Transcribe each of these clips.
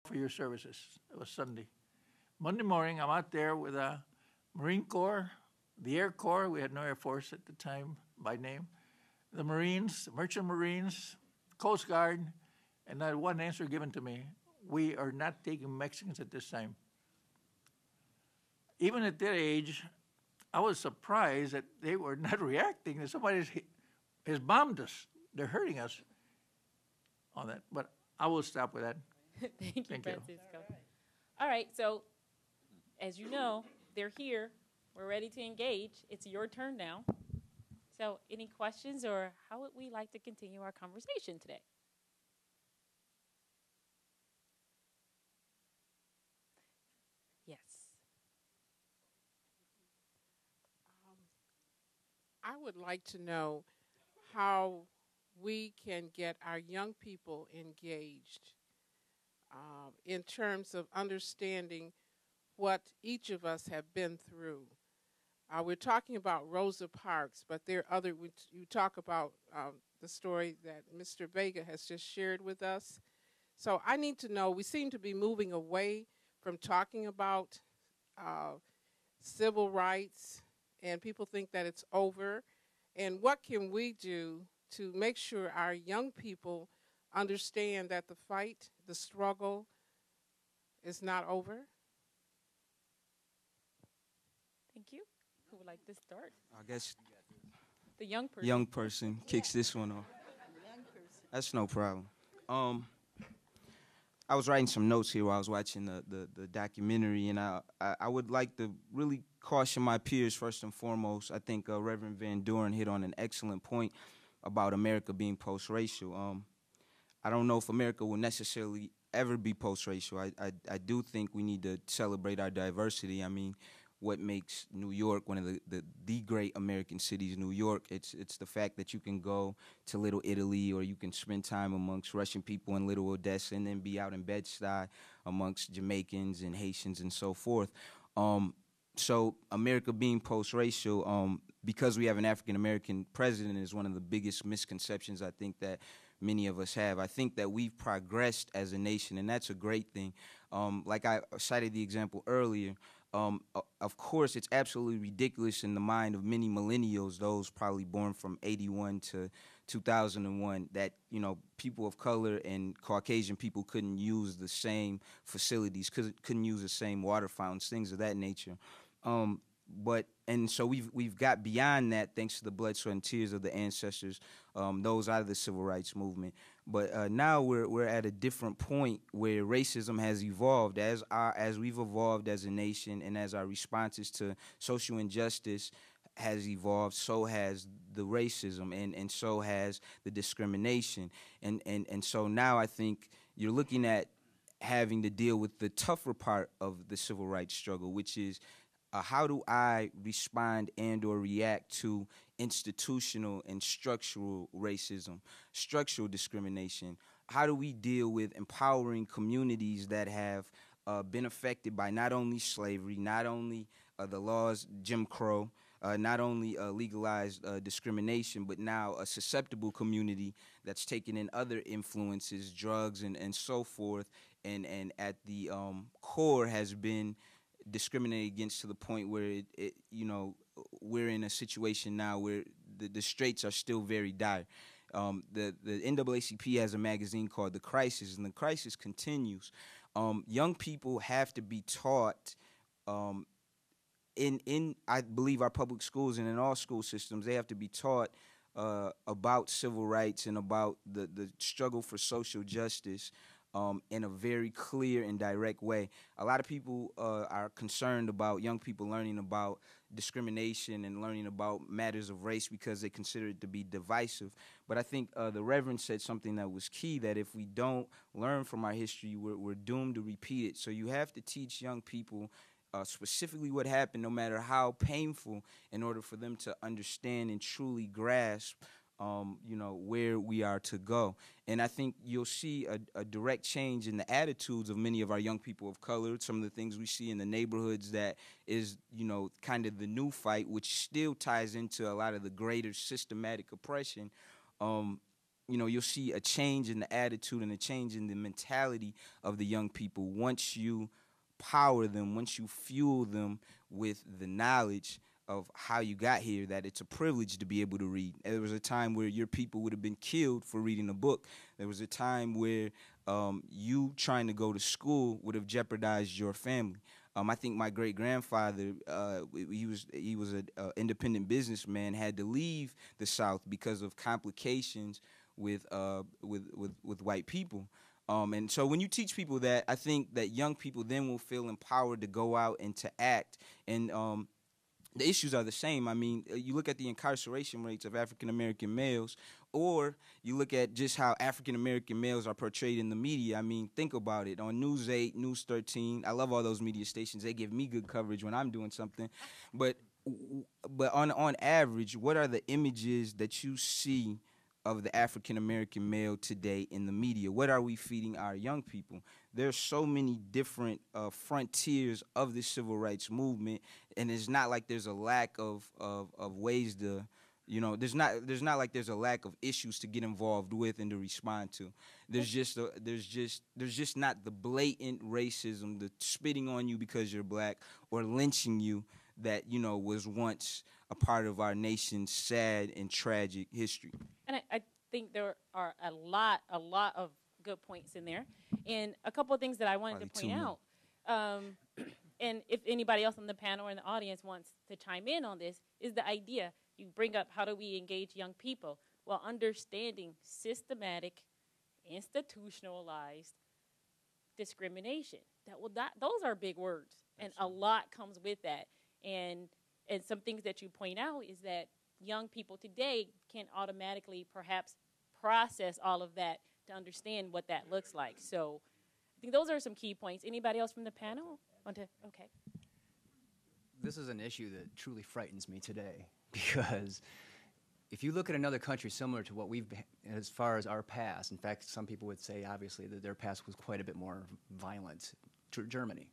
for your services. It was Sunday. Monday morning, I'm out there with a Marine Corps, the Air Corps. We had no Air Force at the time by name. The Marines, Merchant Marines, Coast Guard, and I had one answer given to me: we are not taking Mexicans at this time. Even at that age, I was surprised that they were not reacting. That somebody has bombed us. They're hurting us on that. But I will stop with that. Thank you, Thank you. Francisco. All right, so as you know, they're here. We're ready to engage. It's your turn now. So, any questions, or how would we like to continue our conversation today? Yes. Um, I would like to know how we can get our young people engaged in terms of understanding what each of us have been through. We're talking about Rosa Parks, but there are other. You talk about the story that Mr. Vega has just shared with us. So I need to know. We seem to be moving away from talking about uh, civil rights, and people think that it's over. And what can we do to make sure our young people understand that the fight, the struggle, is not over? Thank you. Who would like to start? I guess The young person. young person kicks this one off. That's no problem. Um, I was writing some notes here while I was watching the documentary, and I would like to really caution my peers first and foremost. I think Reverend Van Doren hit on an excellent point about America being post-racial. I don't know if America will necessarily ever be post-racial. I do think we need to celebrate our diversity. I mean, what makes New York one of the great American cities, New York, it's the fact that you can go to Little Italy, or you can spend time amongst Russian people in Little Odessa, and then be out in Bed-Stuy amongst Jamaicans and Haitians and so forth. So America being post-racial, because we have an African-American president, is one of the biggest misconceptions I think that many of us have. I think that we've progressed as a nation, and that's a great thing. Like I cited the example earlier, of course, it's absolutely ridiculous in the mind of many millennials, those probably born from 81 to 2001, that, people of color and Caucasian people couldn't use the same facilities, couldn't use the same water fountains, things of that nature. And so we've got beyond that thanks to the blood, sweat, and tears of the ancestors, those out of the civil rights movement. But now we're at a different point where racism has evolved as we've evolved as a nation, and as our responses to social injustice has evolved, so has the racism, and so has the discrimination. And so now I think you're looking at having to deal with the tougher part of the civil rights struggle, which is how do I respond and or react to institutional and structural racism, structural discrimination? How do we deal with empowering communities that have been affected by not only slavery, not only the laws, Jim Crow, not only legalized discrimination, but now a susceptible community that's taken in other influences, drugs and so forth, and at the core has been discriminated against to the point where we're in a situation now where the straits are still very dire. The NAACP has a magazine called The Crisis, and the crisis continues. Young people have to be taught in I believe our public schools and in all school systems, they have to be taught about civil rights and about the struggle for social justice in a very clear and direct way. A lot of people are concerned about young people learning about discrimination and learning about matters of race because they consider it to be divisive. But I think the Reverend said something that was key, that if we don't learn from our history, we're doomed to repeat it. So you have to teach young people specifically what happened, no matter how painful, in order for them to understand and truly grasp where we are to go. And I think you'll see a direct change in the attitudes of many of our young people of color. Some of the things we see in the neighborhoods that is, kind of the new fight, which still ties into a lot of the greater systematic oppression. you'll see a change in the attitude and a change in the mentality of the young people once you power them, once you fuel them with the knowledge of how you got here, that it's a privilege to be able to read. There was a time where your people would have been killed for reading a book. There was a time where you trying to go to school would have jeopardized your family. I think my great grandfather, he was an independent businessman, had to leave the South because of complications with white people. And so when you teach people that, I think that young people then will feel empowered to go out and to act. And the issues are the same. I mean, you look at the incarceration rates of African-American males, or you look at just how African-American males are portrayed in the media. I mean, think about it. On News 8, News 13, I love all those media stations. They give me good coverage when I'm doing something. But on average, what are the images that you see of the African-American male today in the media? What are we feeding our young people? There's so many different frontiers of the civil rights movement, and it's not like there's a lack of ways to, there's not like there's a lack of issues to get involved with and to respond to. There's just not the blatant racism, the spitting on you because you're black or lynching you that was once a part of our nation's sad and tragic history. And I think there are a lot of good points in there. And a couple of things that I wanted to point out. And if anybody else on the panel or in the audience wants to chime in on this, is the idea you bring up, how do we engage young people? Well, understanding systematic, institutionalized discrimination. Those are big words, and a lot comes with that. And some things that you point out is that young people today can automatically perhaps process all of that to understand what that looks like. So I think those are some key points. Anybody else from the panel want to? Okay. This is an issue that truly frightens me today, because if you look at another country similar to what we've been, as far as our past, in fact, some people would say obviously that their past was quite a bit more violent, Germany.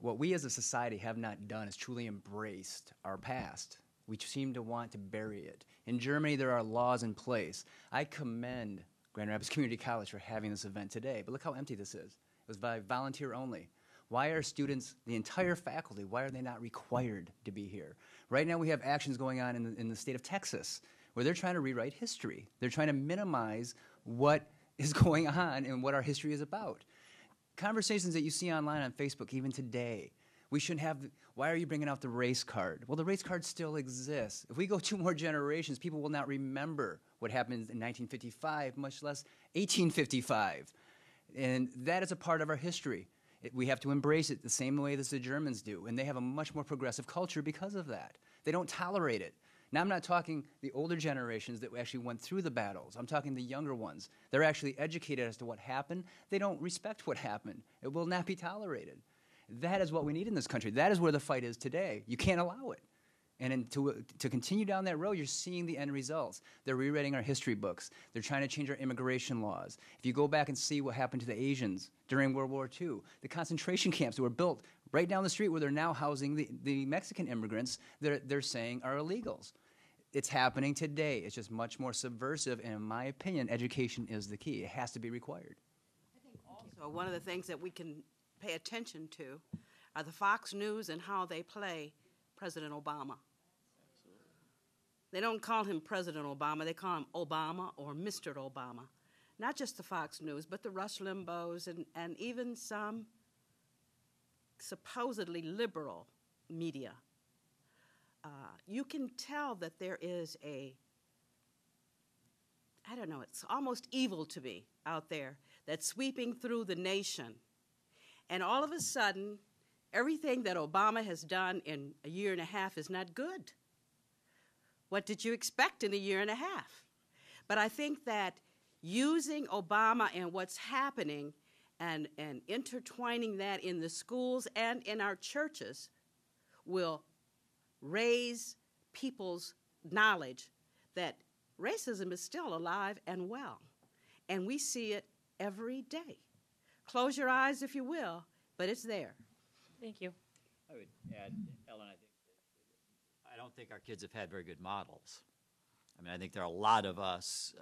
What we as a society have not done is truly embraced our past. We seem to want to bury it. In Germany, there are laws in place. I commend Grand Rapids Community College for having this event today, but look how empty this is. It was by volunteer only. Why are students, the entire faculty, why are they not required to be here? Right now we have actions going on in the state of Texas where they're trying to rewrite history. They're trying to minimize what is going on and what our history is about. Conversations that you see online on Facebook, even today, we shouldn't have, why are you bringing out the race card? Well, the race card still exists. If we go 2 more generations, people will not remember what happened in 1955, much less 1855. And that is a part of our history. We have to embrace it the same way as the Germans do, and they have a much more progressive culture because of that. They don't tolerate it. Now, I'm not talking the older generations that actually went through the battles. I'm talking the younger ones. They're actually educated as to what happened. They don't respect what happened. It will not be tolerated. That is what we need in this country. That is where the fight is today. You can't allow it. And to continue down that road, you're seeing the end results. They're rewriting our history books. They're trying to change our immigration laws. If you go back and see what happened to the Asians during World War II, the concentration camps that were built right down the street where they're now housing the Mexican immigrants that they're saying are illegals. It's happening today. It's just much more subversive, and in my opinion, education is the key. It has to be required. I think also one of the things that we can pay attention to are the Fox News and how they play President Obama. They don't call him President Obama. They call him Obama or Mr. Obama. Not just the Fox News, but the Rush Limbaughs and even some supposedly liberal media. You can tell that there is I don't know, it's almost evil to me out there that's sweeping through the nation. And all of a sudden, everything that Obama has done in a year and a half is not good. What did you expect in a year and a half? But I think that using Obama and what's happening and intertwining that in the schools and in our churches will raise people's knowledge that racism is still alive and well. And we see it every day. Close your eyes if you will, but it's there. Thank you. I would add, Ellen, I don't think our kids have had very good models. I mean, I think there are a lot of us